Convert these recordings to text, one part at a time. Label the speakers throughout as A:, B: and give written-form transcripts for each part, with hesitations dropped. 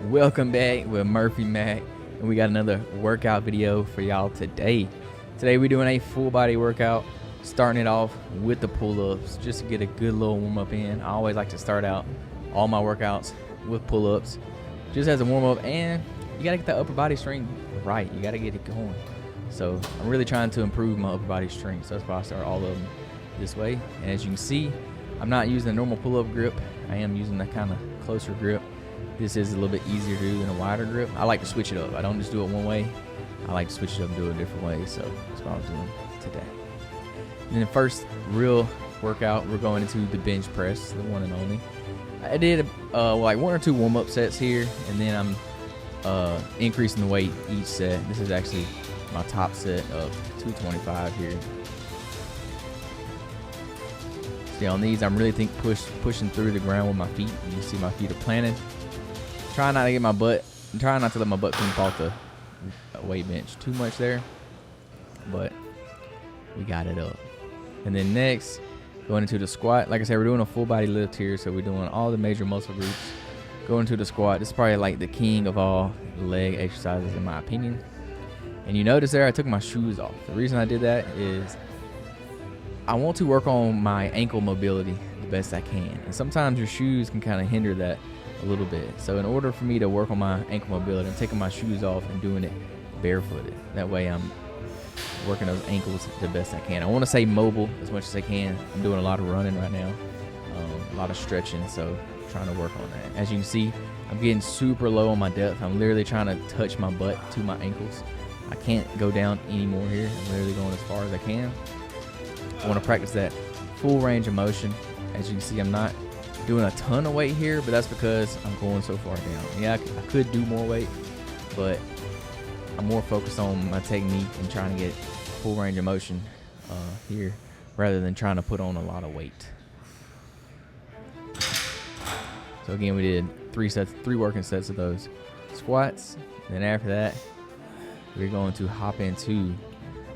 A: Welcome back with Murphy Mac, and we got another workout video for y'all today. Today we're doing a full body workout, starting it off with the pull-ups just to get a good little warm-up in. I always like to start out all my workouts with pull-ups just as a warm-up, and you gotta get that upper body strength right. You gotta get it going. So I'm really trying to improve my upper body strength, so that's why I start all of them this way. And as you can see, I'm not using a normal pull-up grip. I am using that kind of closer grip. This is a little bit easier to do than a wider grip. I like to switch it up. I don't just do it one way. I like to switch it up and do it a different way. So that's what I'm doing today. And then the first real workout, we're going into the bench press, the one and only. I did like one or two warm-up sets here, and then I'm increasing the weight each set. This is actually my top set of 225 here. See, on these, I'm really pushing through the ground with my feet. You can see my feet are planted. Trying not to get my butt, trying not to let my butt come off the weight bench too much there, but we got it up. And then next, going into the squat. Like I said, we're doing a full body lift here, so we're doing all the major muscle groups. Going into the squat, this is probably like the king of all leg exercises in my opinion. And you notice there, I took my shoes off. The reason I did that is I want to work on my ankle mobility the best I can. And sometimes your shoes can kind of hinder that a little bit. So in order for me to work on my ankle mobility, I'm taking my shoes off and doing it barefooted. That way I'm working those ankles the best I can. I want to stay mobile as much as I can. I'm doing a lot of running right now, a lot of stretching, so I'm trying to work on that. As you can see, I'm getting super low on my depth. I'm literally trying to touch my butt to my ankles. I can't go down anymore here. I'm literally going as far as I can. I want to practice that full range of motion. As you can see, I'm not doing a ton of weight here, but that's because I'm going so far down. Yeah, I could do more weight, but I'm more focused on my technique and trying to get full range of motion here rather than trying to put on a lot of weight. So again, we did three working sets of those squats. Then after that, we're going to hop into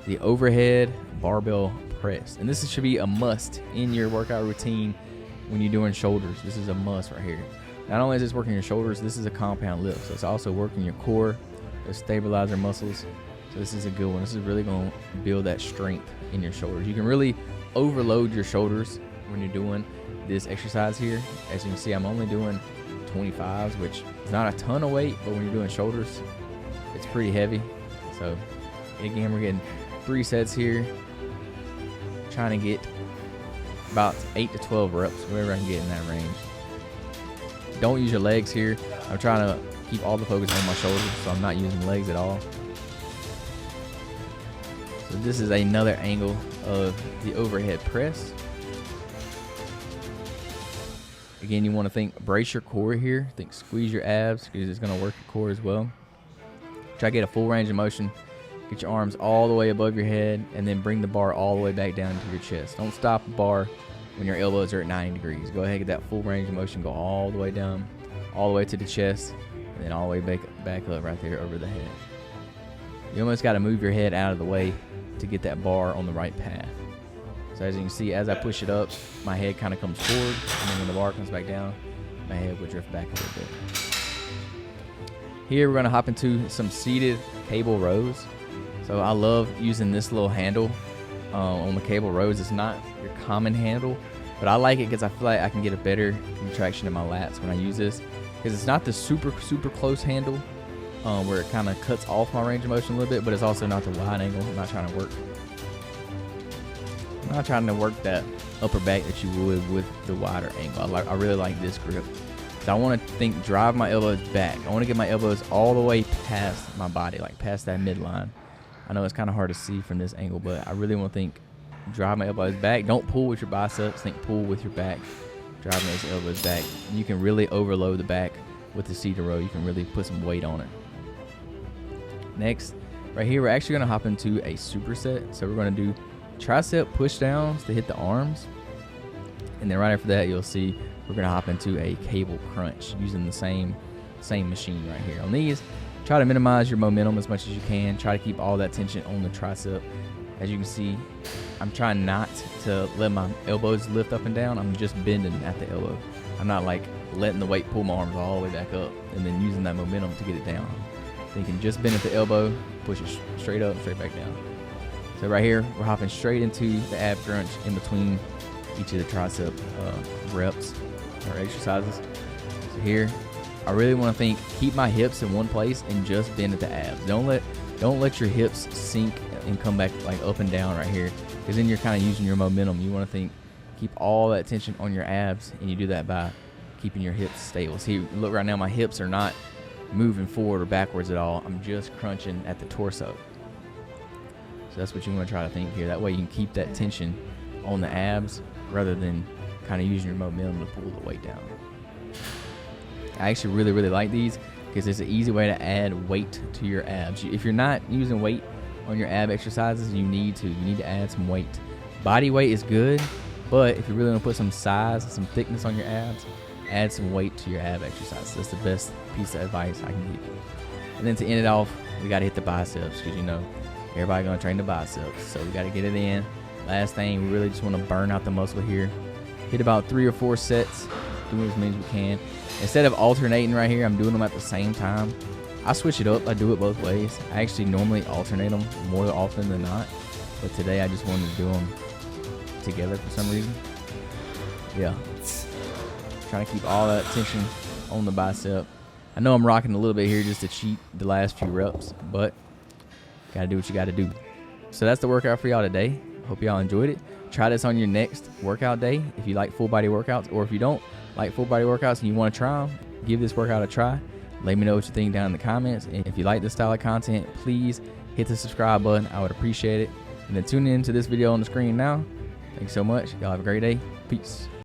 A: the overhead barbell press. And this should be a must in your workout routine when you're doing shoulders. This is a must right here. Not only is this working your shoulders, this is a compound lift. So it's also working your core, the stabilizer muscles. So this is a good one. This is really going to build that strength in your shoulders. You can really overload your shoulders when you're doing this exercise here. As you can see, I'm only doing 25s, which is not a ton of weight, but when you're doing shoulders, it's pretty heavy. So again, we're getting 3 sets here. Trying to get about 8 to 12 reps, whatever I can get in that range. Don't use your legs here. I'm trying to keep all the focus on my shoulders, so I'm not using legs at all. So this is another angle of the overhead press. Again, you want to brace your core here. Squeeze your abs because it's going to work your core as well. Try to get a full range of motion. Get your arms all the way above your head and then bring the bar all the way back down to your chest. Don't stop the bar when your elbows are at 90 degrees. Go ahead and get that full range of motion. Go all the way down, all the way to the chest, and then all the way back up right there over the head. You almost got to move your head out of the way to get that bar on the right path. So as you can see, as I push it up, my head kind of comes forward, and then when the bar comes back down, my head will drift back a little bit. Here we're going to hop into some seated cable rows. So I love using this little handle on the cable rows. It's not your common handle, but I like it because I feel like I can get a better contraction in my lats when I use this. Because it's not the super close handle where it kind of cuts off my range of motion a little bit, but it's also not the wide angle. I'm not trying to work that upper back that you would with the wider angle. I really like this grip. So I want to drive my elbows back. I want to get my elbows all the way past my body, like past that midline. I know it's kind of hard to see from this angle, but I really want to drive my elbows back. Don't pull with your biceps. Pull with your back. Driving those elbows back. And you can really overload the back with the seated row. You can really put some weight on it. Next, right here, we're actually going to hop into a superset. So we're going to do tricep push downs to hit the arms. And then right after that, you'll see we're going to hop into a cable crunch using the same machine right here. On these, try to minimize your momentum as much as you can. Try to keep all that tension on the tricep. As you can see, I'm trying not to let my elbows lift up and down. I'm just bending at the elbow. I'm not like letting the weight pull my arms all the way back up, and then using that momentum to get it down. Thinking just bend at the elbow, push it straight up, straight back down. So right here, we're hopping straight into the ab crunch in between each of the tricep reps or exercises. So here, I really want to keep my hips in one place and just bend at the abs. Don't let your hips sink and come back like up and down right here, because then you're kind of using your momentum. You want to keep all that tension on your abs, and you do that by keeping your hips stable. See, look right now, my hips are not moving forward or backwards at all. I'm just crunching at the torso. So that's what you want to try to think here. That way you can keep that tension on the abs rather than kind of using your momentum to pull the weight down. I actually really, really like these because it's an easy way to add weight to your abs. If you're not using weight on your ab exercises, you need to add some weight. Body weight is good, but if you really want to put some size, some thickness on your abs, add some weight to your ab exercises. That's the best piece of advice I can give you. And then to end it off, we got to hit the biceps, because everybody going to train the biceps, so we got to get it in. Last thing, we really just want to burn out the muscle here. Hit about 3 or 4 sets, doing as many as we can. Instead of alternating right here, I'm doing them at the same time. I switch it up. I do it both ways. I actually normally alternate them more often than not, but today I just wanted to do them together for some reason. Yeah. Trying to keep all that tension on the bicep. I know I'm rocking a little bit here just to cheat the last few reps, but gotta do what you gotta do. So that's the workout for y'all today. Hope y'all enjoyed it. Try this on your next workout day if you like full body workouts, or if you don't like full body workouts and you want to try them, give this workout a try. Let me know what you think down in the comments. And if you like this style of content, please hit the subscribe button. I would appreciate it. And then tune in to this video on the screen now. Thanks so much. Y'all have a great day. Peace.